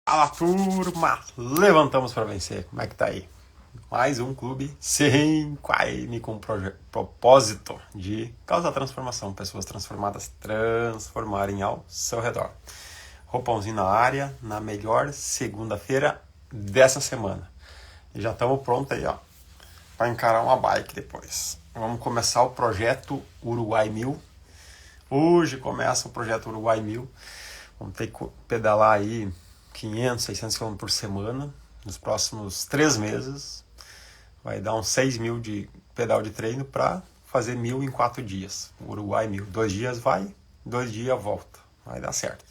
Fala, turma! Levantamos para vencer. Como é que tá aí? Mais um clube sem Quaime com propósito de causar transformação. Pessoas transformadas transformarem ao seu redor. Roupãozinho na área, na melhor segunda-feira dessa semana. E já estamos prontos aí, ó, para encarar uma bike depois. Vamos começar o projeto Uruguai 1000. Hoje começa o projeto Uruguai 1000. Vamos ter que pedalar aí 500, 600 km por semana nos próximos 3 meses. Vai dar uns 6 mil de pedal de treino para fazer 1000 em 4 dias. Uruguai 1000. 2 dias vai, 2 dias volta. Vai dar certo.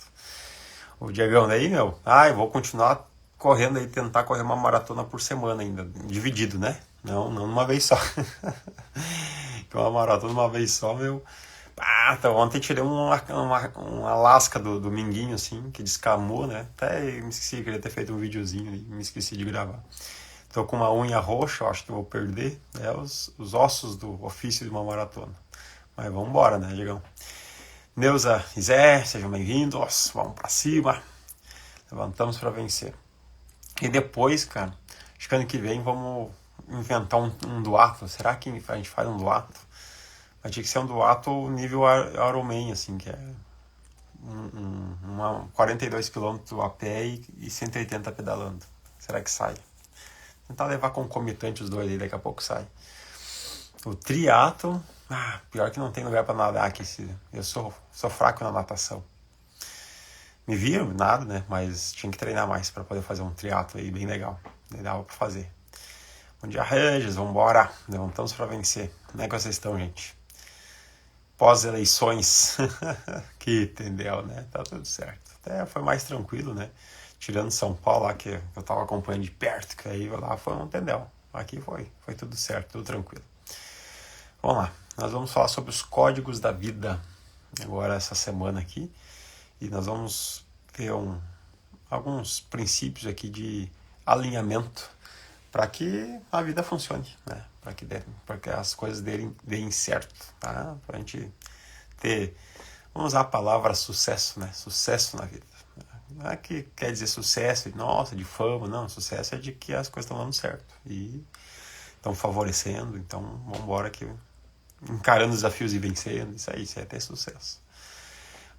O Diegão daí, eu vou continuar correndo aí, tentar correr uma maratona por semana ainda. Dividido, né? Não numa vez só. Uma maratona uma vez só, então, ontem tirei uma lasca do dominguinho, assim, que descamou, né? Até me esqueci, queria ter feito um videozinho aí, me esqueci de gravar. Tô com uma unha roxa, eu acho que eu vou perder, né? Os ossos do ofício de uma maratona. Mas vamos embora, né, Diegão? Neuza e Zé, sejam bem-vindos, vamos pra cima. Levantamos pra vencer. E depois, cara, acho que ano que vem vamos inventar um duato. Será que a gente faz um duato? Mas tinha que ser um duato nível Ironman, assim, que é 42 km a pé e 180 pedalando. Será que sai? Tentar levar concomitante os dois aí, daqui a pouco sai. O triatlo, pior que não tem lugar para nadar aqui. Eu sou fraco na natação. Me viram, nada, né? Mas tinha que treinar mais para poder fazer um triatlo aí bem legal. Dava para fazer. Bom dia, Regis, vambora. Levantamos para vencer. Como é que vocês estão, gente? Pós-eleições, que entendeu, né? Tá tudo certo. Até foi mais tranquilo, né? Tirando São Paulo lá, que eu tava acompanhando de perto, que aí lá foi um entendeu. Aqui foi tudo certo, tudo tranquilo. Vamos lá, nós vamos falar sobre os códigos da vida agora essa semana aqui. E nós vamos ver alguns princípios aqui de alinhamento para que a vida funcione, né? Para que as coisas deem certo, tá? Para a gente ter, vamos usar a palavra sucesso, né? Sucesso na vida. Não é que quer dizer sucesso, de fama, não. Sucesso é de que as coisas estão dando certo e estão favorecendo. Então, vamos embora aqui, encarando os desafios e vencendo. Isso aí é ter sucesso.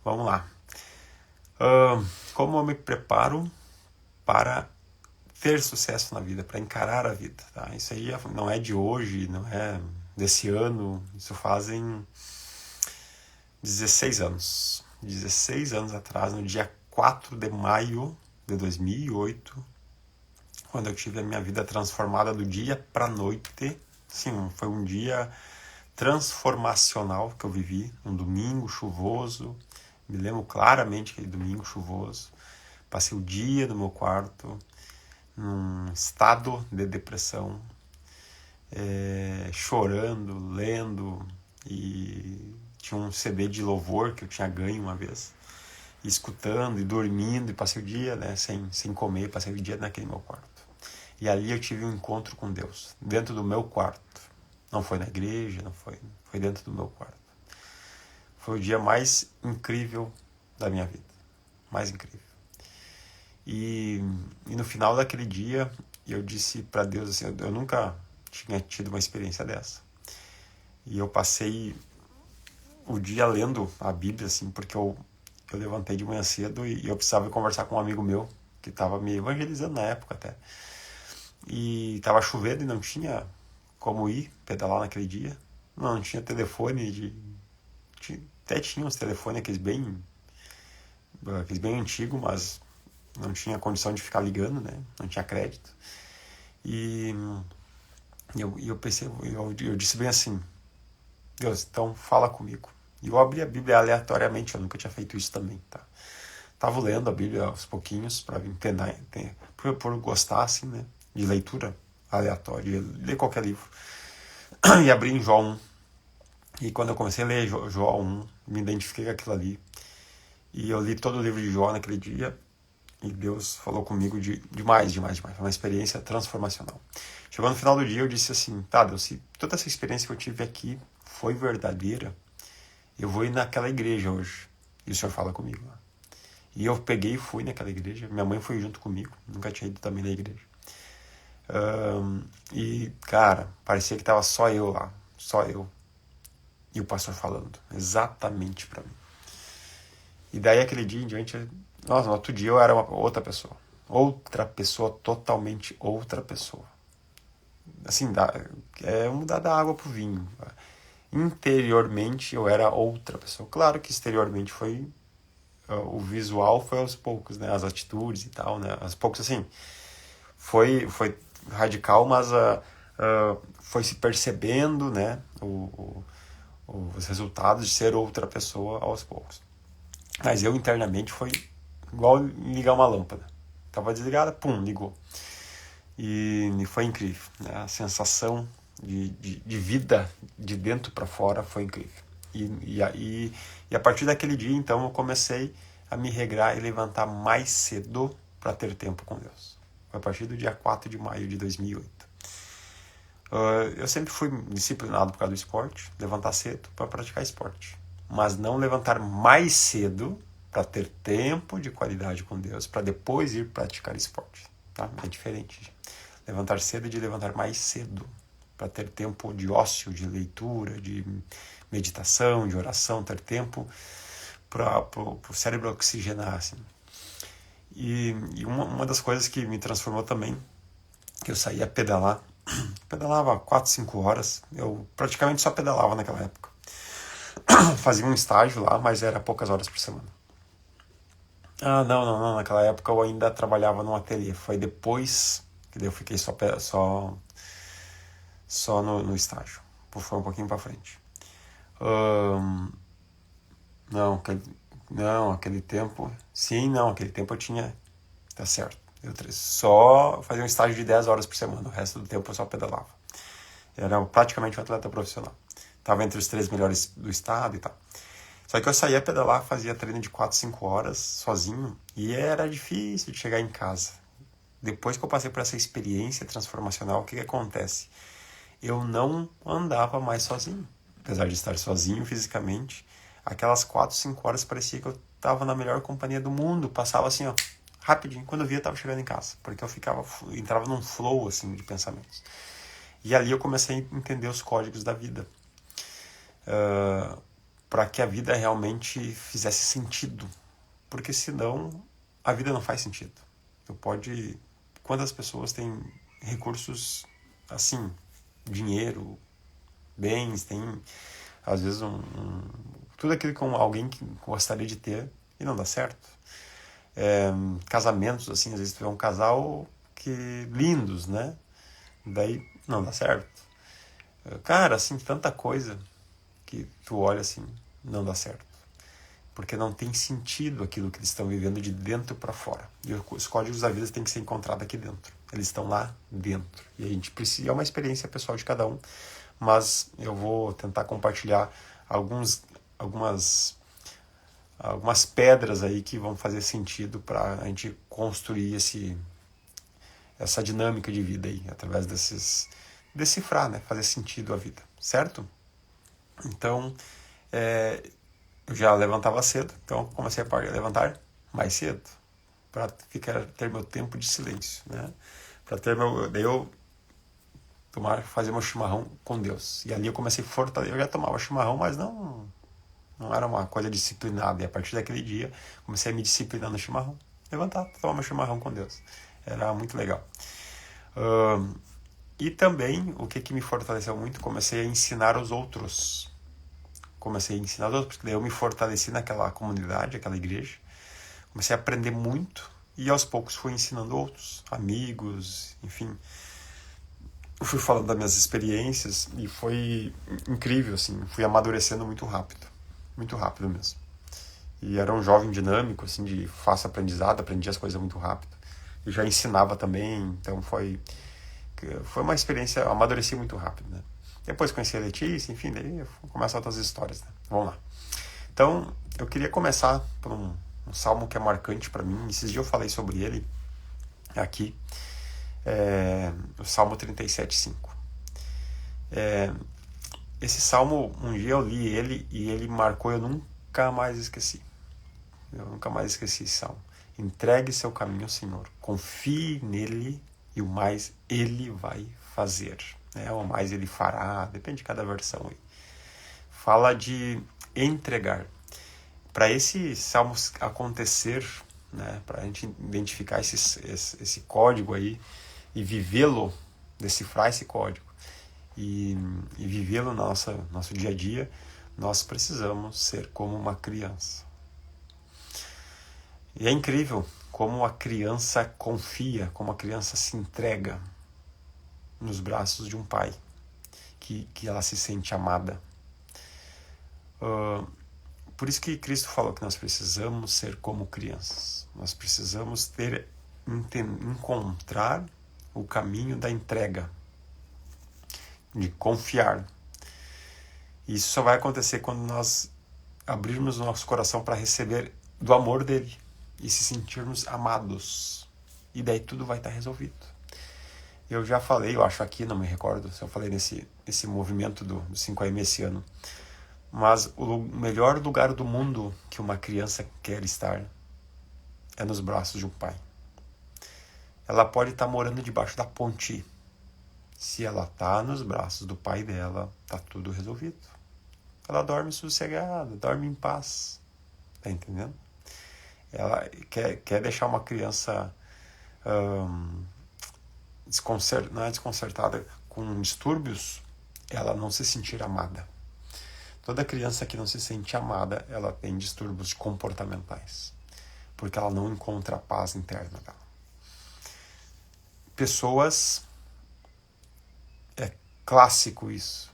Vamos lá. Como eu me preparo para ter sucesso na vida, para encarar a vida, tá? Isso aí não é de hoje, não é desse ano, isso fazem 16 anos. 16 anos atrás, no dia 4 de maio de 2008, quando eu tive a minha vida transformada do dia para a noite. Sim, foi um dia transformacional que eu vivi, um domingo chuvoso, me lembro claramente aquele domingo chuvoso. Passei o dia no meu quarto, num estado de depressão, chorando, lendo, e tinha um CD de louvor que eu tinha ganho uma vez, e escutando e dormindo, e passei o dia, né, sem comer, passei o dia naquele meu quarto. E ali eu tive um encontro com Deus, dentro do meu quarto. Não foi na igreja, foi dentro do meu quarto. Foi o dia mais incrível da minha vida, mais incrível. E no final daquele dia, eu disse para Deus assim, eu nunca tinha tido uma experiência dessa. E eu passei o dia lendo a Bíblia, assim, porque eu levantei de manhã cedo e eu precisava conversar com um amigo meu, que estava me evangelizando na época até. E estava chovendo e não tinha como ir pedalar naquele dia. Não tinha telefone, até tinha uns telefones, aqueles bem antigos, mas não tinha condição de ficar ligando, né? Não tinha crédito. E eu pensei, eu disse bem assim, Deus, então fala comigo. E eu abri a Bíblia aleatoriamente, eu nunca tinha feito isso também, tá? Tava lendo a Bíblia aos pouquinhos para entender, por gostar, assim, né? De leitura aleatória, de ler qualquer livro. E abri em João 1. E quando eu comecei a ler João 1, me identifiquei com aquilo ali. E eu li todo o livro de João naquele dia. E Deus falou comigo demais. Foi uma experiência transformacional. Chegou no final do dia, eu disse assim, tá, Deus, se toda essa experiência que eu tive aqui foi verdadeira, eu vou ir naquela igreja hoje. E o Senhor fala comigo. E eu peguei e fui naquela igreja. Minha mãe foi junto comigo, nunca tinha ido também na igreja. E, cara, parecia que tava só eu lá, só eu. E o pastor falando exatamente para mim. E daí aquele dia em diante, nossa, no outro dia eu era uma outra pessoa. Outra pessoa, totalmente outra pessoa. Assim, é mudar da água pro vinho. Interiormente eu era outra pessoa. Claro que exteriormente foi... O visual foi aos poucos, né? As atitudes e tal, né? Aos poucos, assim, foi radical, mas foi se percebendo, né? Os resultados de ser outra pessoa aos poucos. Mas eu internamente foi igual ligar uma lâmpada. Tava desligada, pum, ligou. E foi incrível, né? A sensação de vida de dentro para fora foi incrível. E a partir daquele dia, então, eu comecei a me regrar e levantar mais cedo para ter tempo com Deus. Foi a partir do dia 4 de maio de 2008. Eu sempre fui disciplinado por causa do esporte, levantar cedo para praticar esporte. Mas não levantar mais cedo para ter tempo de qualidade com Deus, para depois ir praticar esporte. Tá? É diferente. Levantar cedo e de levantar mais cedo, para ter tempo de ócio, de leitura, de meditação, de oração, ter tempo para o cérebro oxigenar. Assim. E uma das coisas que me transformou também, que eu saía a pedalar, pedalava 4, 5 horas, eu praticamente só pedalava naquela época. Fazia um estágio lá, mas era poucas horas por semana. Não, naquela época eu ainda trabalhava num ateliê, foi depois que eu fiquei só no estágio, foi um pouquinho para frente. Aquele tempo, aquele tempo eu tinha, tá certo, eu só fazia um estágio de 10 horas por semana, o resto do tempo eu só pedalava. Era praticamente um atleta profissional. Estava entre os 3 melhores do estado e tal. Só que eu saía a pedalar, fazia treino de 4, 5 horas sozinho e era difícil de chegar em casa. Depois que eu passei por essa experiência transformacional, o que acontece? Eu não andava mais sozinho. Apesar de estar sozinho fisicamente, aquelas 4, 5 horas parecia que eu estava na melhor companhia do mundo. Passava assim, ó, rapidinho. Quando eu via, eu estava chegando em casa. Porque eu entrava num flow assim, de pensamentos. E ali eu comecei a entender os códigos da vida. Para que a vida realmente fizesse sentido. Porque senão a vida não faz sentido. Quantas pessoas têm recursos assim, dinheiro, bens, tem às vezes tudo aquilo que alguém que gostaria de ter e não dá certo. Casamentos, assim, às vezes tu vê um casal lindos, né? Daí não dá certo. Cara, assim, tanta coisa que tu olha assim, não dá certo. Porque não tem sentido aquilo que eles estão vivendo de dentro para fora. E os códigos da vida têm que ser encontrados aqui dentro. Eles estão lá dentro. E a gente precisa, é uma experiência pessoal de cada um, mas eu vou tentar compartilhar algumas pedras aí que vão fazer sentido para a gente construir essa dinâmica de vida aí, através decifrar, né? Fazer sentido a vida, certo? Então, eu já levantava cedo, então comecei a levantar mais cedo, para ter meu tempo de silêncio, né? Para ter daí eu fazer meu chimarrão com Deus. E ali eu comecei a fortalecer, eu já tomava chimarrão, mas não era uma coisa disciplinada. E a partir daquele dia, comecei a me disciplinar no chimarrão. Levantar, tomar meu chimarrão com Deus. Era muito legal. E também, o que me fortaleceu muito, comecei a ensinar os outros. Porque daí eu me fortaleci naquela comunidade, aquela igreja. Comecei a aprender muito e aos poucos fui ensinando outros, amigos, enfim. Eu fui falando das minhas experiências e foi incrível, assim. Fui amadurecendo muito rápido mesmo. E era um jovem dinâmico, assim, de fácil aprendizado, aprendi as coisas muito rápido. Eu já ensinava também, então foi uma experiência, eu amadureci muito rápido, né? Depois conheci a Letícia, enfim, daí começam outras histórias, né? Vamos lá. Então, eu queria começar por um salmo que é marcante para mim. Esses dias eu falei sobre ele aqui, o Salmo 37,5. Esse salmo, um dia eu li ele e ele marcou, eu nunca mais esqueci. Eu nunca mais esqueci esse salmo. Entregue seu caminho ao Senhor. Confie nele e o mais ele vai fazer. O mais ele fará, depende de cada versão aí. Fala de entregar. Para esse salmo acontecer, para a gente identificar esse código aí e vivê-lo, decifrar esse código e vivê-lo no nosso dia a dia, nós precisamos ser como uma criança. E é incrível como a criança confia, como a criança se entrega nos braços de um pai, que ela se sente amada. Por isso que Cristo falou que nós precisamos ser como crianças. Nós precisamos encontrar o caminho da entrega, de confiar. E isso só vai acontecer quando nós abrirmos o nosso coração para receber do amor dele e se sentirmos amados. E daí tudo vai estar resolvido. Eu já falei, eu acho aqui, não me recordo se eu falei nesse movimento do 5am esse ano, mas o melhor lugar do mundo que uma criança quer estar é nos braços de um pai. Ela pode estar morando debaixo da ponte. Se ela está nos braços do pai dela, está tudo resolvido. Ela dorme sossegada, dorme em paz. Tá entendendo? Ela quer deixar uma criança não é desconcertada, com distúrbios, ela não se sentir amada. Toda criança que não se sente amada, ela tem distúrbios comportamentais, porque ela não encontra a paz interna dela. Pessoas, é clássico isso,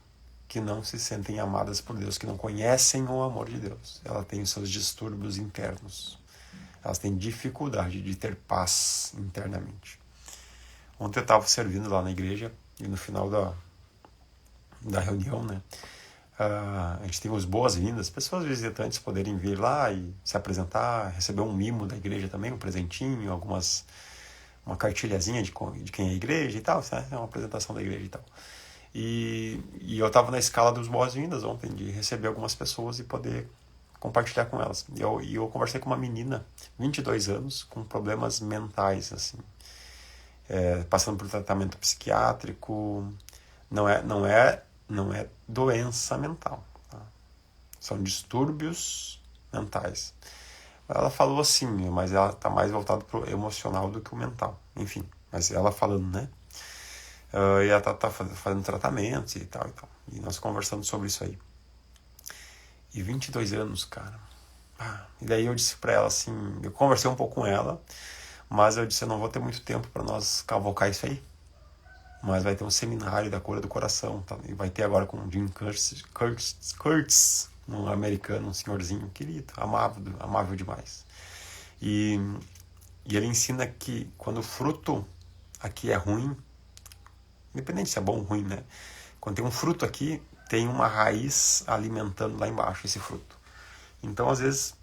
que não se sentem amadas por Deus, que não conhecem o amor de Deus. Ela tem os seus distúrbios internos. Elas têm dificuldade de ter paz internamente. Ontem eu estava servindo lá na igreja e no final da reunião, a gente tem as boas-vindas, pessoas visitantes poderem vir lá e se apresentar, receber um mimo da igreja também, um presentinho, uma cartilhazinha de quem é a igreja e tal, é uma apresentação da igreja e tal. E eu estava na escala dos boas-vindas ontem, de receber algumas pessoas e poder compartilhar com elas. E eu conversei com uma menina, 22 anos, com problemas mentais, assim, passando por tratamento psiquiátrico. Não é doença mental, tá? São distúrbios mentais. Ela falou assim, mas ela está mais voltada para o emocional do que o mental. Enfim, mas ela falando, e ela tá fazendo tratamento e tal. E nós conversando sobre isso aí. E 22 anos, cara. E daí eu disse pra ela assim, eu conversei um pouco com ela, mas eu disse, eu não vou ter muito tempo para nós cavocar isso aí. Mas vai ter um seminário da cura do coração, tá? E vai ter agora com o Jim Kurtz, um americano, um senhorzinho querido, amável demais. E ele ensina que quando o fruto aqui é ruim, independente se é bom ou ruim, quando tem um fruto aqui, tem uma raiz alimentando lá embaixo esse fruto. Então, às vezes,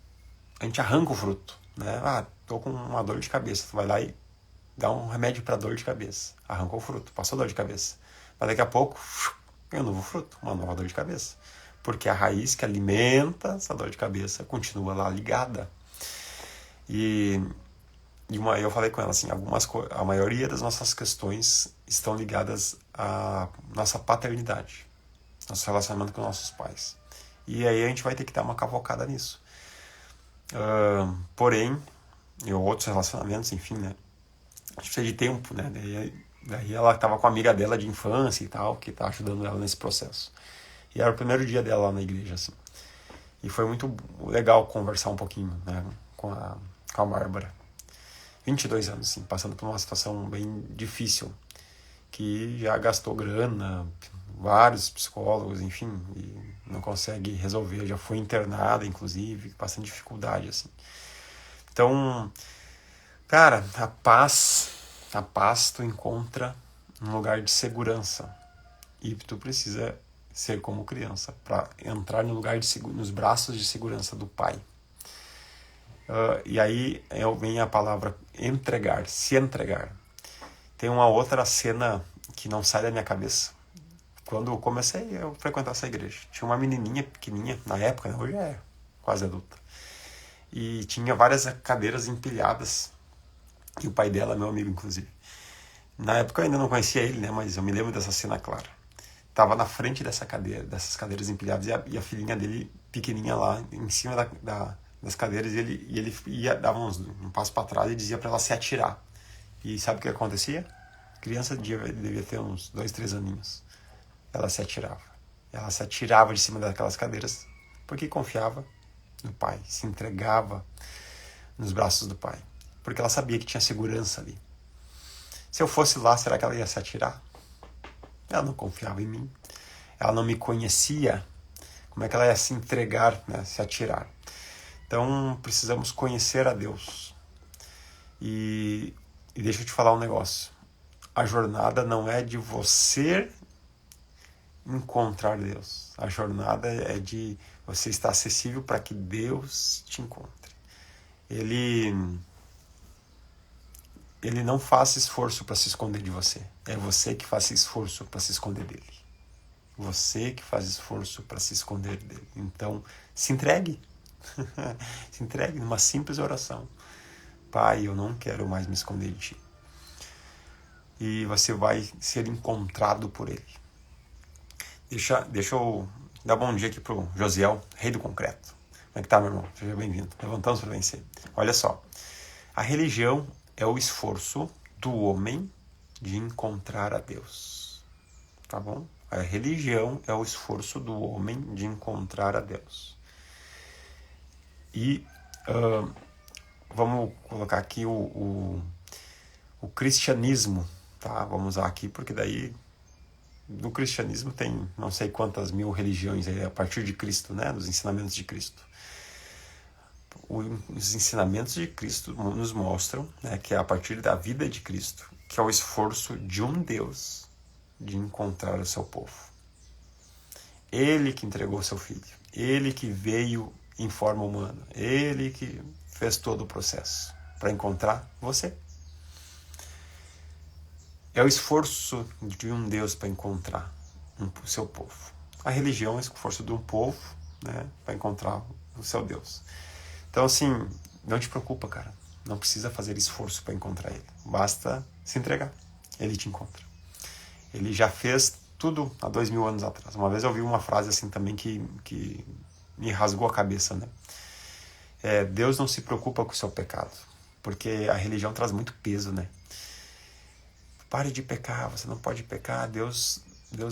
a gente arranca o fruto, tô com uma dor de cabeça, tu vai lá e dá um remédio para dor de cabeça, arrancou o fruto, passou dor de cabeça. Mas daqui a pouco, vem um novo fruto, uma nova dor de cabeça. Porque a raiz que alimenta essa dor de cabeça continua lá ligada. Eu falei com ela assim, a maioria das nossas questões estão ligadas à nossa paternidade, nosso relacionamento com nossos pais. E aí a gente vai ter que dar uma cavocada nisso. Porém, e outros relacionamentos, enfim, a gente precisa de tempo, Daí ela estava com a amiga dela de infância e tal, que tá ajudando ela nesse processo. E era o primeiro dia dela lá na igreja, assim. E foi muito legal conversar um pouquinho, com a Bárbara. 22 anos, assim, passando por uma situação bem difícil, que já gastou grana, vários psicólogos, enfim, e não consegue resolver, já foi internada, inclusive, passando dificuldade, assim. Então, cara, a paz tu encontra num lugar de segurança, e tu precisa ser como criança para entrar no lugar nos braços de segurança do pai. E aí vem a palavra entregar, se entregar. Tem uma outra cena que não sai da minha cabeça. Quando eu comecei a frequentar essa igreja, tinha uma menininha pequenininha, na época, hoje é quase adulta. e tinha várias cadeiras empilhadas, e o pai dela é meu amigo, inclusive. Na época eu ainda não conhecia ele, né, mas eu me lembro dessa cena clara. Tava na frente dessas cadeiras empilhadas, e a filhinha dele, pequenininha lá, em cima das cadeiras, e ele dava um passo para trás e dizia para ela se atirar. E sabe o que acontecia? A criança devia ter uns 2, 3 aninhos. Ela se atirava. Ela se atirava de cima daquelas cadeiras porque confiava no pai, se entregava nos braços do pai, porque ela sabia que tinha segurança ali. Se eu fosse lá, será que ela ia se atirar? Ela não confiava em mim, ela não me conhecia, como é que ela ia se entregar, né, se atirar? Então precisamos conhecer a Deus. E deixa eu te falar um negócio, a jornada não é de você encontrar Deus, a jornada é de você estar acessível para que Deus te encontre. Ele não faz esforço para se esconder de você. É você que faz esforço para se esconder dele. Você que faz esforço para se esconder dele. Então, se entregue. Se entregue numa simples oração. Pai, eu não quero mais me esconder de ti. E você vai ser encontrado por ele. Deixa eu dar bom dia aqui pro Josiel, rei do concreto. Como é que tá, meu irmão? Seja bem-vindo. Levantamos para vencer. Olha só. A religião é o esforço do homem de encontrar a Deus. Tá bom? A religião é o esforço do homem de encontrar a Deus. E vamos colocar aqui o cristianismo, tá? Vamos usar aqui, porque daí no cristianismo tem não sei quantas mil religiões aí, a partir de Cristo, né? Dos ensinamentos de Cristo. Os ensinamentos de Cristo nos mostram, né, que é a partir da vida de Cristo, que é o esforço de um Deus de encontrar o seu povo. Ele que entregou o seu filho, ele que veio em forma humana, ele que fez todo o processo para encontrar você. É o esforço de um Deus para encontrar o seu povo. A religião é o esforço de um povo, né, para encontrar o seu Deus. Então, assim, não te preocupa, cara. Não precisa fazer esforço para encontrar ele. Basta se entregar. Ele te encontra. Ele já fez tudo há 2000 anos atrás. Uma vez eu ouvi uma frase assim também que me rasgou a cabeça, né? Deus não se preocupa com o seu pecado. Porque a religião traz muito peso, né? Pare de pecar, você não pode pecar. Deus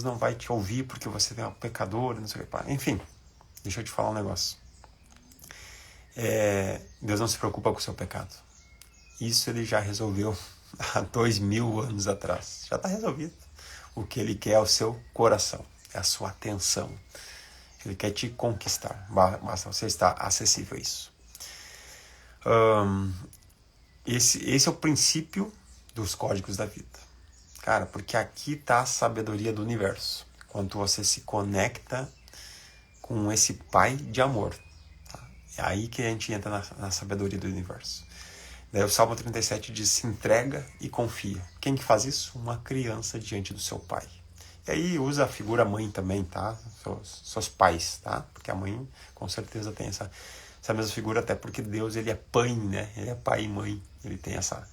não vai te ouvir porque você é um pecador, não sei o que. Enfim, deixa eu te falar um negócio. Deus não se preocupa com o seu pecado. Isso ele já resolveu há 2000 anos atrás. Já está resolvido. O que ele quer é o seu coração, é a sua atenção. Ele quer te conquistar. Basta você estar acessível a isso. Esse é o princípio dos códigos da vida. Cara, porque aqui está a sabedoria do universo. Quando você se conecta com esse Pai de amor. É aí que a gente entra na sabedoria do universo. Daí o Salmo 37 diz, se entrega e confia. Quem que faz isso? Uma criança diante do seu pai. E aí usa a figura mãe também, tá? Seus pais, tá? Porque a mãe com certeza tem essa mesma figura, até porque Deus ele é pai, né? Ele é pai e mãe. Ele tem essa...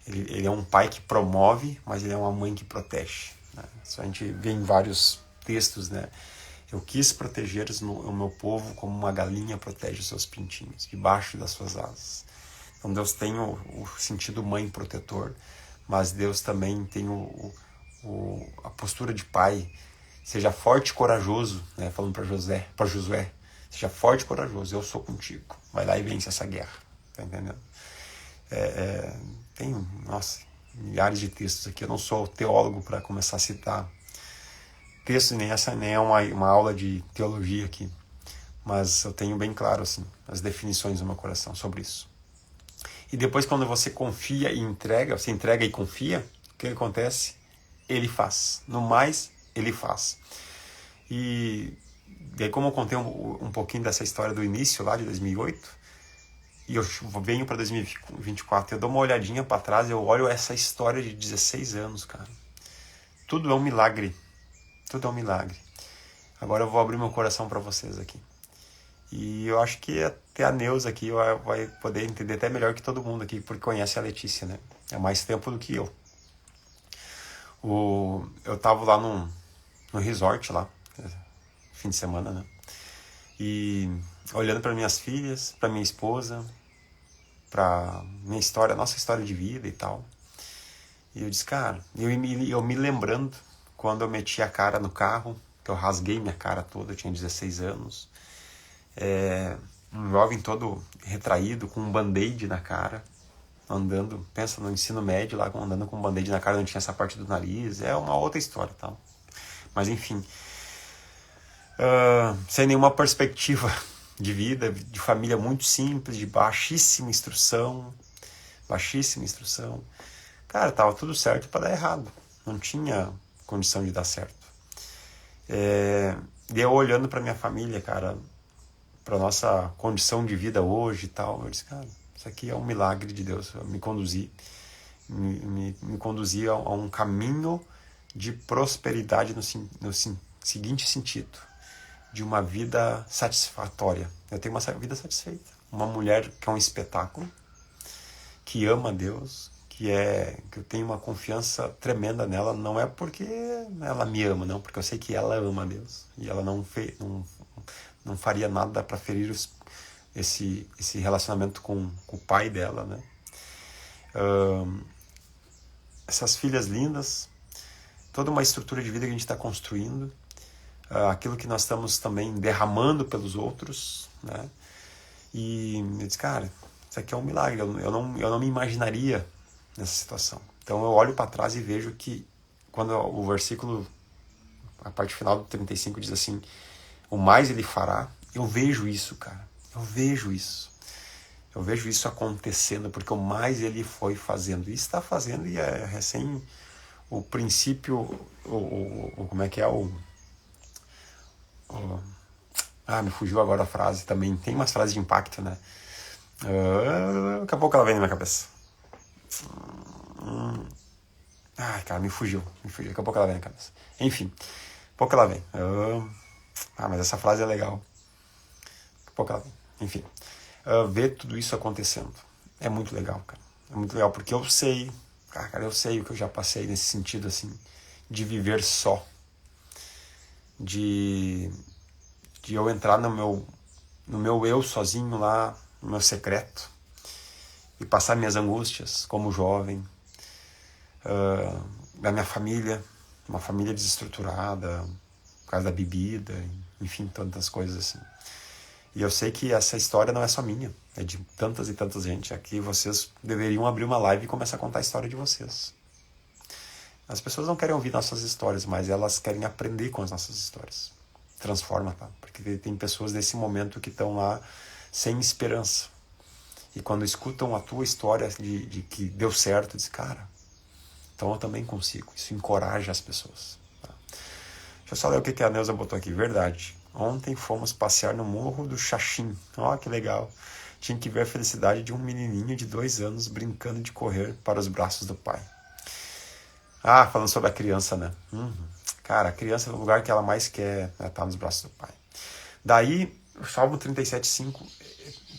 Ele é um pai que promove, mas ele é uma mãe que protege. Né? Isso a gente vê em vários textos, né? Eu quis proteger o meu povo como uma galinha protege os seus pintinhos, debaixo das suas asas. Então Deus tem o sentido mãe protetor, mas Deus também tem a postura de pai. Seja forte e corajoso, né? Falando para Josué, seja forte e corajoso, eu sou contigo. Vai lá e vence essa guerra. Tá entendendo? Tem, milhares de textos aqui. Eu não sou teólogo para começar a citar texto, nem é uma aula de teologia aqui, mas eu tenho bem claro assim, as definições no meu coração sobre isso. E depois, quando você confia e entrega, você entrega e confia, o que acontece? Ele faz. No mais, ele faz. E daí, como eu contei um pouquinho dessa história do início lá de 2008, e eu venho para 2024, eu dou uma olhadinha para trás, eu olho essa história de 16 anos, cara. Tudo é um milagre. Tudo é um milagre. Agora eu vou abrir meu coração para vocês aqui. E eu acho que ter a Neuza aqui, vai poder entender até melhor que todo mundo aqui, porque conhece a Letícia, né? É mais tempo do que eu. Eu tava lá no resort lá, fim de semana, né? E olhando para minhas filhas, para minha esposa, para minha história, nossa história de vida e tal. E eu disse, cara, eu me lembrando quando eu meti a cara no carro, que eu rasguei minha cara toda, eu tinha 16 anos. Um jovem todo retraído, com um band-aid na cara, andando, pensa no ensino médio lá, andando com um band-aid na cara, não tinha essa parte do nariz, é uma outra história, tá? Mas enfim, sem nenhuma perspectiva de vida, de família muito simples, de baixíssima instrução. Cara, tava tudo certo para dar errado, não tinha condição de dar certo. E eu olhando para minha família, cara, para nossa condição de vida hoje e tal, eu disse, cara, isso aqui é um milagre de Deus, me conduzir a um caminho de prosperidade no seguinte sentido, de uma vida satisfatória. Eu tenho uma vida satisfeita, uma mulher que é um espetáculo, que ama Deus, que eu tenho uma confiança tremenda nela, não é porque ela me ama, não, porque eu sei que ela ama Deus e ela não faria nada para ferir esse relacionamento com o pai dela, né? Essas filhas lindas, toda uma estrutura de vida que a gente está construindo, aquilo que nós estamos também derramando pelos outros, né? E eu disse, cara, isso aqui é um milagre, eu não me imaginaria nessa situação. Então eu olho para trás e vejo que quando o versículo, a parte final do 35 diz assim, o mais ele fará, eu vejo isso, cara, eu vejo isso acontecendo, porque o mais ele foi fazendo, e está fazendo, e é recém o princípio, como é que é me fugiu agora a frase também, tem umas frases de impacto, né? Daqui a pouco ela vem na minha cabeça. Ai, cara, me fugiu, daqui a pouco ela vem na cabeça. Enfim, daqui a pouco ela vem. Mas essa frase é legal. Daqui a pouco ela vem. Enfim, ver tudo isso acontecendo é muito legal, cara. É muito legal, porque eu sei, cara, eu sei o que eu já passei nesse sentido, assim, de viver só. De eu entrar no meu eu sozinho lá, no meu secreto, e passar minhas angústias como jovem, da minha família, uma família desestruturada, por causa da bebida, enfim, tantas coisas assim. E eu sei que essa história não é só minha, é de tantas e tantas gente. Aqui vocês deveriam abrir uma live e começar a contar a história de vocês. As pessoas não querem ouvir nossas histórias, mas elas querem aprender com as nossas histórias. Transforma, tá? Porque tem pessoas nesse momento que estão lá sem esperança. E quando escutam a tua história de que deu certo, diz, cara, então eu também consigo. Isso encoraja as pessoas. Tá? Deixa eu só ler o que a Neuza botou aqui. Verdade. Ontem fomos passear no Morro do Xaxim. Ó, que legal. Tinha que ver a felicidade de um menininho de 2 anos brincando de correr para os braços do pai. Falando sobre a criança, né? Cara, a criança é o lugar que ela mais quer, né, tá nos braços do pai. Daí, o Salmo 37,5,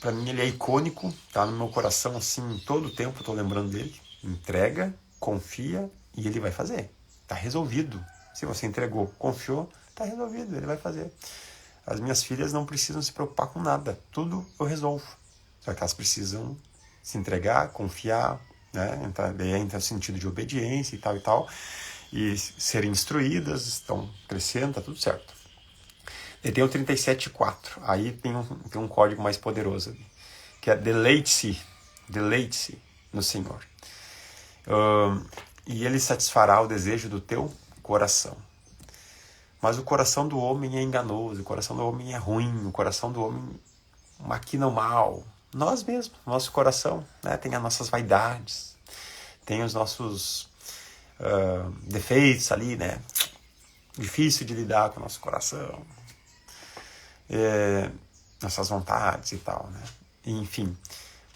pra mim ele é icônico, tá no meu coração, assim, todo o tempo eu tô lembrando dele. Entrega, confia e ele vai fazer. Tá resolvido. Se você entregou, confiou, tá resolvido, ele vai fazer. As minhas filhas não precisam se preocupar com nada, tudo eu resolvo. Só que elas precisam se entregar, confiar, né? Daí entra o sentido de obediência e tal, e serem instruídas, estão crescendo, tá tudo certo. E tem o 37,4, aí tem um código mais poderoso ali, que é deleite-se no Senhor. E ele satisfará o desejo do teu coração. Mas o coração do homem é enganoso, o coração do homem é ruim, o coração do homem maquina o mal. Nós mesmos, nosso coração, né, tem as nossas vaidades, tem os nossos defeitos ali, né? Difícil de lidar com o nosso coração, nossas vontades e tal, né? Enfim,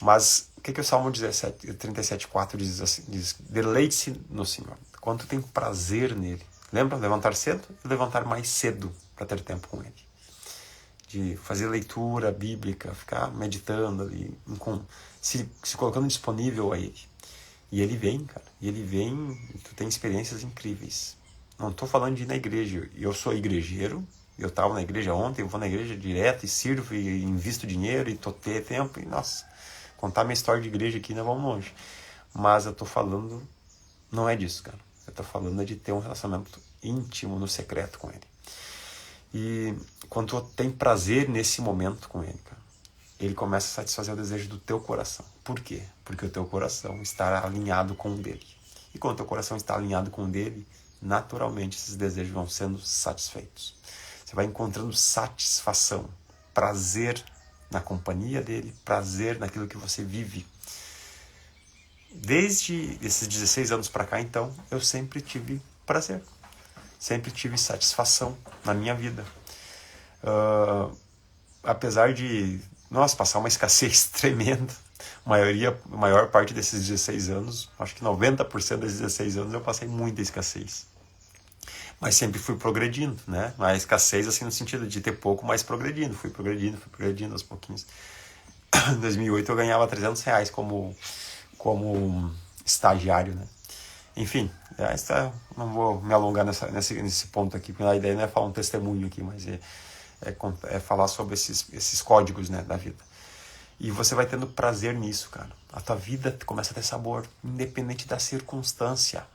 mas o que o Salmo 37,4 diz assim? Diz, deleite-se no Senhor, quanto tem prazer nele. Lembra? Levantar cedo e levantar mais cedo para ter tempo com ele. de fazer leitura bíblica, ficar meditando ali, se colocando disponível a Ele. E Ele vem, cara. E Ele vem e tu tem experiências incríveis. Não estou falando de ir na igreja. Eu sou igrejeiro, eu estava na igreja ontem, eu vou na igreja direto e sirvo e invisto dinheiro e ter tempo. E, nossa, contar minha história de igreja aqui, nós vamos longe. Mas eu estou falando, não é disso, cara. Eu estou falando de ter um relacionamento íntimo, no secreto com Ele. E quando tu tem prazer nesse momento com Ele, cara, Ele começa a satisfazer o desejo do teu coração. Por quê? Porque o teu coração está alinhado com o dele. E quando o teu coração está alinhado com o dele, naturalmente esses desejos vão sendo satisfeitos. Você vai encontrando satisfação, prazer na companhia dele, prazer naquilo que você vive. Desde esses 16 anos para cá, então, eu sempre tive prazer. Sempre tive satisfação na minha vida. Apesar de, passar uma escassez tremenda, a maior parte desses 16 anos, acho que 90% desses 16 anos eu passei muita escassez. Mas sempre fui progredindo, né? A escassez, assim, no sentido de ter pouco, mas progredindo. Fui progredindo aos pouquinhos. Em 2008 eu ganhava R$300 como estagiário, né? Enfim, não vou me alongar nesse ponto aqui, porque a ideia não é falar um testemunho aqui, mas é falar sobre esses códigos, né, da vida. E você vai tendo prazer nisso, cara. A tua vida começa a ter sabor, independente da circunstância.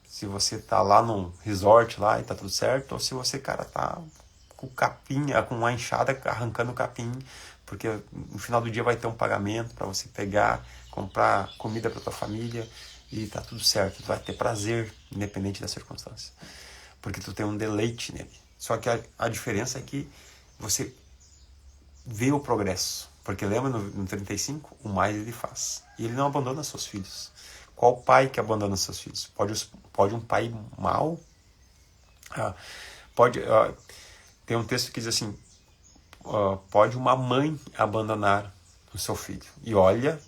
Se você tá lá num resort lá e tá tudo certo, ou se você, cara, tá com capim, com uma enxada arrancando o capim, porque no final do dia vai ter um pagamento para você pegar, comprar comida para tua família e tá tudo certo. Tu vai ter prazer, independente da circunstância. Porque tu tem um deleite nele. Só que a diferença é que você vê o progresso. Porque lembra no 35? O mais ele faz. E ele não abandona seus filhos. Qual pai que abandona seus filhos? Pode um pai mau? Tem um texto que diz assim, pode uma mãe abandonar o seu filho. E olha,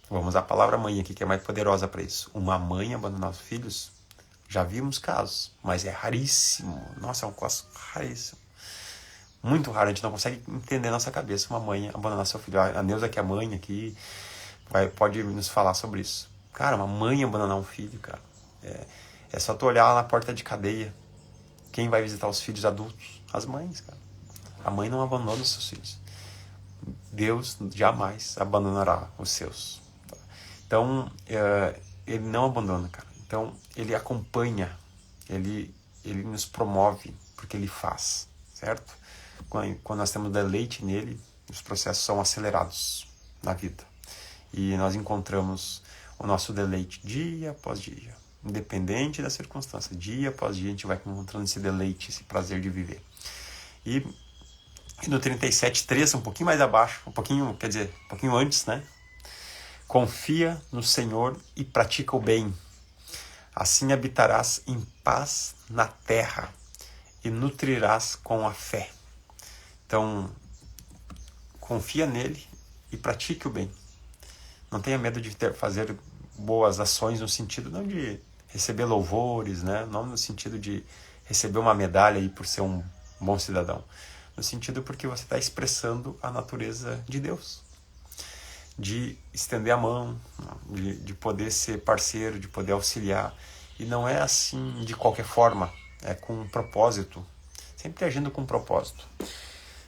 vamos usar a palavra mãe aqui, que é mais poderosa para isso. Uma mãe abandonar os filhos, já vimos casos, mas é raríssimo. Nossa, é um caso raríssimo. Muito raro, a gente não consegue entender na nossa cabeça uma mãe abandonar seu filho. A Neuza, que é mãe aqui, pode nos falar sobre isso. Cara, uma mãe abandonar um filho, cara. É só tu olhar lá na porta de cadeia. Quem vai visitar os filhos adultos? As mães, cara. A mãe não abandona os seus filhos. Deus jamais abandonará os seus. Então, ele não abandona, cara. Então, ele acompanha, ele nos promove, porque ele faz, certo? Quando nós temos deleite nele, os processos são acelerados na vida. E nós encontramos o nosso deleite dia após dia. Independente da circunstância, dia após dia a gente vai encontrando esse deleite, esse prazer de viver. E no 37:3, um pouquinho mais abaixo, um pouquinho antes, né? Confia no Senhor e pratica o bem. Assim habitarás em paz na terra e nutrirás com a fé. Então, confia nele e pratique o bem. Não tenha medo de fazer boas ações no sentido não de receber louvores, né? Não no sentido de receber uma medalha aí por ser um bom cidadão. No sentido porque você está expressando a natureza de Deus. De estender a mão, de poder ser parceiro, de poder auxiliar. E não é assim de qualquer forma, é com um propósito. Sempre agindo com um propósito.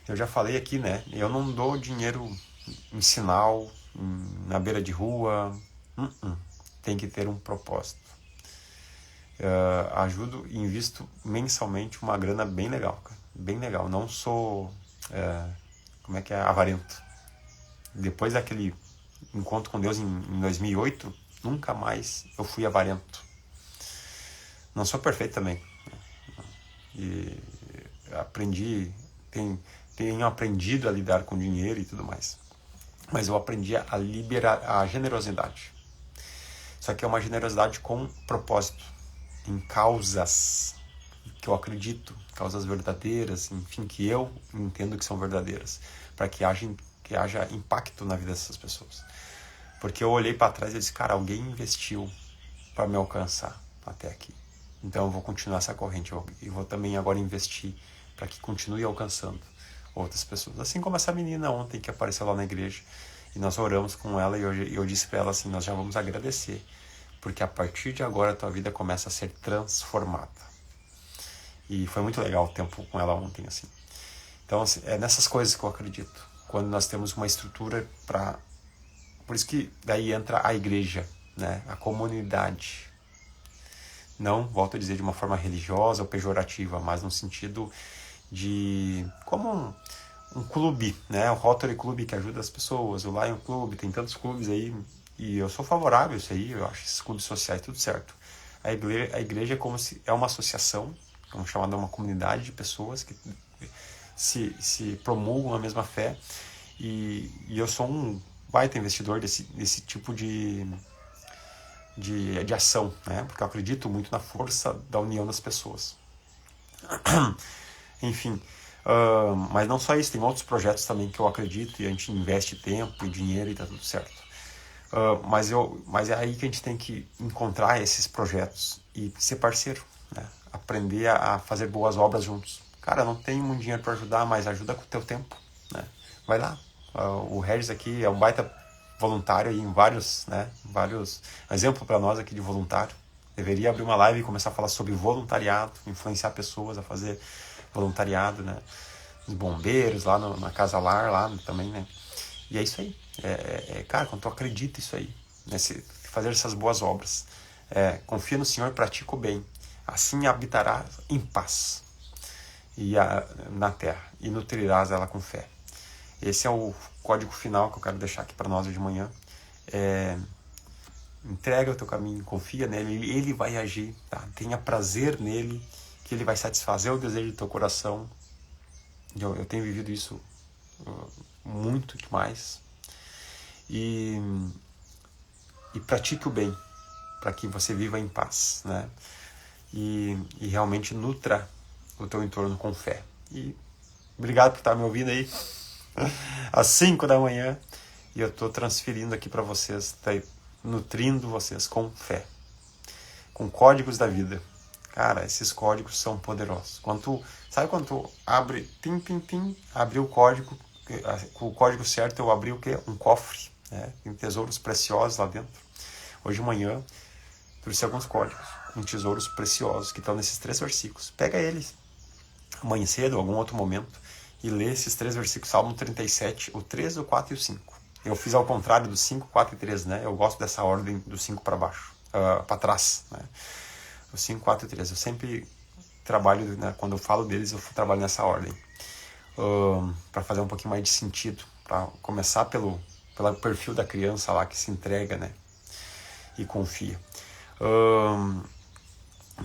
Eu já falei aqui, né? Eu não dou dinheiro em sinal, na beira de rua. Tem que ter um propósito. Ajudo e invisto mensalmente uma grana bem legal, cara. Bem legal. Não sou avarento. Depois daquele encontro com Deus em 2008, nunca mais eu fui avarento. Não sou perfeito também. E tenho aprendido a lidar com dinheiro e tudo mais. Mas eu aprendi a liberar a generosidade. Só que é uma generosidade com propósito, em causas que eu acredito, causas verdadeiras, enfim, que eu entendo que são verdadeiras, para que haja impacto na vida dessas pessoas. Porque eu olhei para trás e disse, cara, alguém investiu para me alcançar até aqui. Então eu vou continuar essa corrente, eu vou também agora investir para que continue alcançando outras pessoas. Assim como essa menina ontem que apareceu lá na igreja, e nós oramos com ela, e eu disse para ela assim, nós já vamos agradecer, porque a partir de agora a tua vida começa a ser transformada. E foi muito legal o tempo com ela ontem, assim. Então, assim, é nessas coisas que eu acredito. Quando nós temos uma estrutura para... Por isso que daí entra a igreja, né? A comunidade. Não, volto a dizer, de uma forma religiosa ou pejorativa, mas no sentido de... Como um clube, né? O Rotary Club que ajuda as pessoas, o Lion Club, tem tantos clubes aí. E eu sou favorável a isso aí, eu acho esses clubes sociais tudo certo. A igreja é como se é uma associação, vamos chamar de uma comunidade de pessoas que se promulgam a mesma fé, e eu sou um baita investidor desse tipo de ação, né? Porque eu acredito muito na força da união das pessoas. Enfim, mas não só isso, tem outros projetos também que eu acredito e a gente investe tempo e dinheiro e tá tudo certo. Mas é aí que a gente tem que encontrar esses projetos e ser parceiro, né? Aprender a fazer boas obras juntos. Cara, não tem muito dinheiro para ajudar, mas ajuda com o teu tempo, né? Vai lá. O Regis aqui é um baita voluntário aí em vários, né? Exemplo para nós aqui de voluntário. Deveria abrir uma live e começar a falar sobre voluntariado, influenciar pessoas a fazer voluntariado, né? Os bombeiros lá na Casa Lar, lá também, né? E é isso aí. Cara, quando tu acredita isso aí, né? Fazer essas boas obras. Confia no Senhor, pratica o bem. Assim habitarás em paz na terra, e nutrirás ela com fé. Esse é o código final que eu quero deixar aqui para nós hoje de manhã. Entrega o teu caminho, confia nele, ele vai agir, tá? Tenha prazer nele, que ele vai satisfazer o desejo do teu coração. Eu tenho vivido isso muito demais. E pratique o bem, para que você viva em paz, né? E realmente nutra o teu entorno com fé. E obrigado por estar me ouvindo aí às 5 da manhã, e eu estou transferindo aqui para vocês, nutrindo vocês com fé, com códigos da vida. Cara, esses códigos são poderosos. Sabe quando tu abre, abriu o código, com o código certo eu abri o quê? Um cofre, né? Tem tesouros preciosos lá dentro. Hoje de manhã trouxe alguns códigos, tesouros preciosos que estão nesses 3 versículos. Pega eles amanhã cedo, algum outro momento, e lê esses 3 versículos, Salmo 37, o 3, o 4 e o 5. Eu fiz ao contrário do 5, 4 e 3, né? Eu gosto dessa ordem do 5 para baixo, para trás, né? O 5, 4 e 3. Eu sempre trabalho, né? Quando eu falo deles, eu trabalho nessa ordem. Para fazer um pouquinho mais de sentido, para começar pelo perfil da criança lá que se entrega, né? E confia.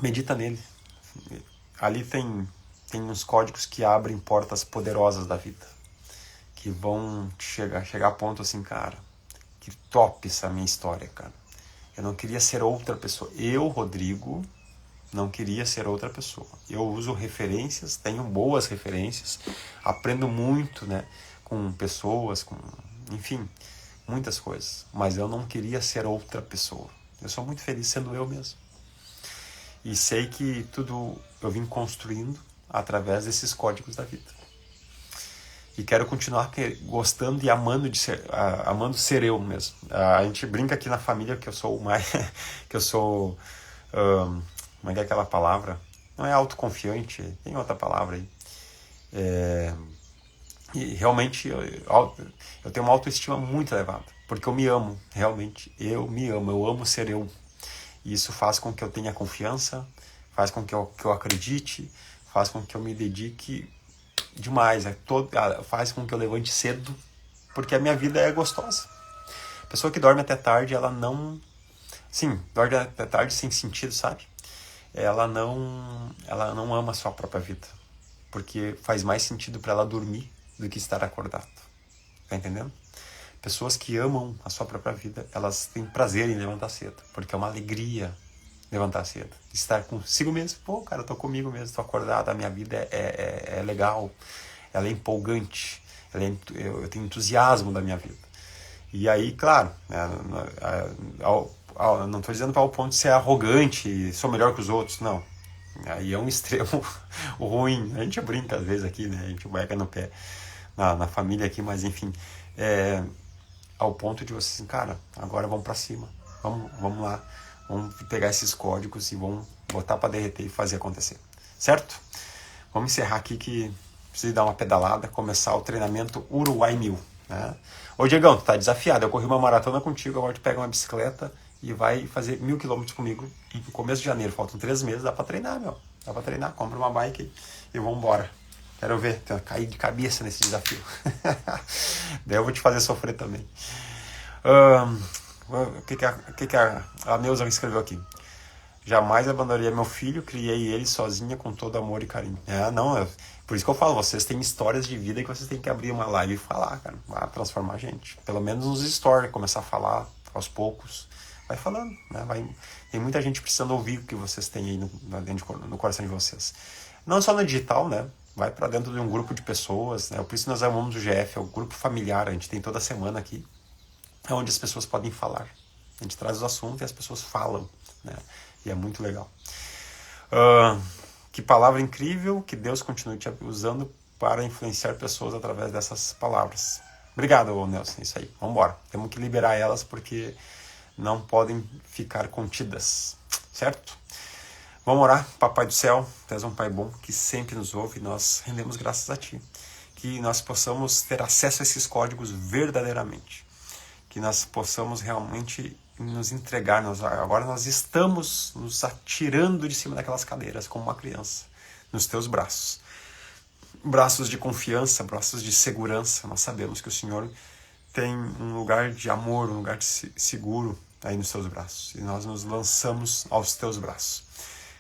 Medita nele. Ali tem uns códigos que abrem portas poderosas da vida, que vão chegar a ponto assim, cara, que top essa minha história, cara. Eu não queria ser outra pessoa. Eu, Rodrigo, não queria ser outra pessoa. Eu uso referências, tenho boas referências, aprendo muito, né, com pessoas, enfim, muitas coisas. Mas eu não queria ser outra pessoa. Eu sou muito feliz sendo eu mesmo. E sei que tudo eu vim construindo através desses códigos da vida. E quero continuar gostando e amando ser eu mesmo. A gente brinca aqui na família que eu sou que eu sou, como é que é aquela palavra? Não é autoconfiante, tem outra palavra aí. E realmente eu tenho uma autoestima muito elevada, porque eu me amo, realmente, eu me amo, eu amo ser eu. E isso faz com que eu tenha confiança, faz com que eu acredite, faz com que eu me dedique demais, faz com que eu levante cedo, porque a minha vida é gostosa. A pessoa que dorme até tarde, ela não... Sim, dorme até tarde sem sentido, sabe? Ela não ama a sua própria vida, porque faz mais sentido para ela dormir do que estar acordado. Tá entendendo? Pessoas que amam a sua própria vida, elas têm prazer em levantar cedo, porque é uma alegria levantar cedo, estar consigo mesmo. Pô, cara, eu tô comigo mesmo, tô acordado, a minha vida é legal, ela é empolgante, eu tenho entusiasmo da minha vida. E aí, claro, não estou dizendo para o ponto de ser arrogante, sou melhor que os outros, não. Aí é um extremo ruim. A gente brinca às vezes aqui, né? A gente pega no pé na família aqui, mas enfim, ao ponto de você assim, cara, agora vamos pra cima, vamos lá, vamos pegar esses códigos e vamos botar pra derreter e fazer acontecer, certo? Vamos encerrar aqui que preciso dar uma pedalada, começar o treinamento Uruguai 1000, né? Ô Diegão, tu tá desafiado, eu corri uma maratona contigo, agora tu pega uma bicicleta e vai fazer 1000 quilômetros comigo e no começo de janeiro, faltam 3 meses, dá pra treinar, meu, dá pra treinar, compra uma bike e vembora. Quero ver, cair de cabeça nesse desafio. Daí eu vou te fazer sofrer também. O que a Neuza escreveu aqui? Jamais abandonaria meu filho, criei ele sozinha com todo amor e carinho. Por isso que eu falo, vocês têm histórias de vida que vocês têm que abrir uma live e falar, cara. Vai transformar a gente. Pelo menos nos stories, começar a falar aos poucos. Vai falando, né? Tem muita gente precisando ouvir o que vocês têm aí no coração de vocês. Não só no digital, né? Vai para dentro de um grupo de pessoas, né? Por isso nós amamos o GF, é o grupo familiar, a gente tem toda semana aqui, é onde as pessoas podem falar. A gente traz os assuntos e as pessoas falam, né? E é muito legal. Que palavra incrível, que Deus continue te usando para influenciar pessoas através dessas palavras. Obrigado, Nelson, isso aí, vamos embora. Temos que liberar elas porque não podem ficar contidas, certo? Vamos orar. Papai do céu, tu és um Pai bom que sempre nos ouve e nós rendemos graças a Ti. Que nós possamos ter acesso a esses códigos verdadeiramente. Que nós possamos realmente nos entregar. Agora nós estamos nos atirando de cima daquelas cadeiras como uma criança, nos Teus braços. Braços de confiança, braços de segurança. Nós sabemos que o Senhor tem um lugar de amor, um lugar de seguro aí nos Teus braços. E nós nos lançamos aos Teus braços.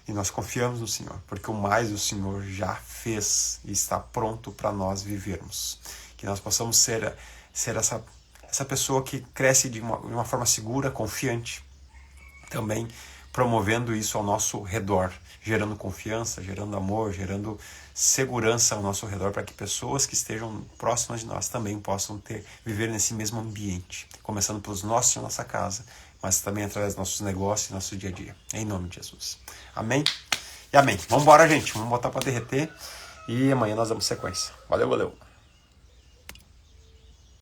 E nós confiamos no Senhor, porque o mais o Senhor já fez e está pronto para nós vivermos. Que nós possamos ser essa pessoa que cresce de uma forma segura, confiante, também promovendo isso ao nosso redor, gerando confiança, gerando amor, gerando segurança ao nosso redor, para que pessoas que estejam próximas de nós também possam viver nesse mesmo ambiente, começando pelos nossos e nossa casa, mas também através dos nossos negócios e nosso dia a dia. Em nome de Jesus. Amém? E amém. Vamos embora, gente. Vamos botar para derreter e amanhã nós damos sequência. Valeu, valeu.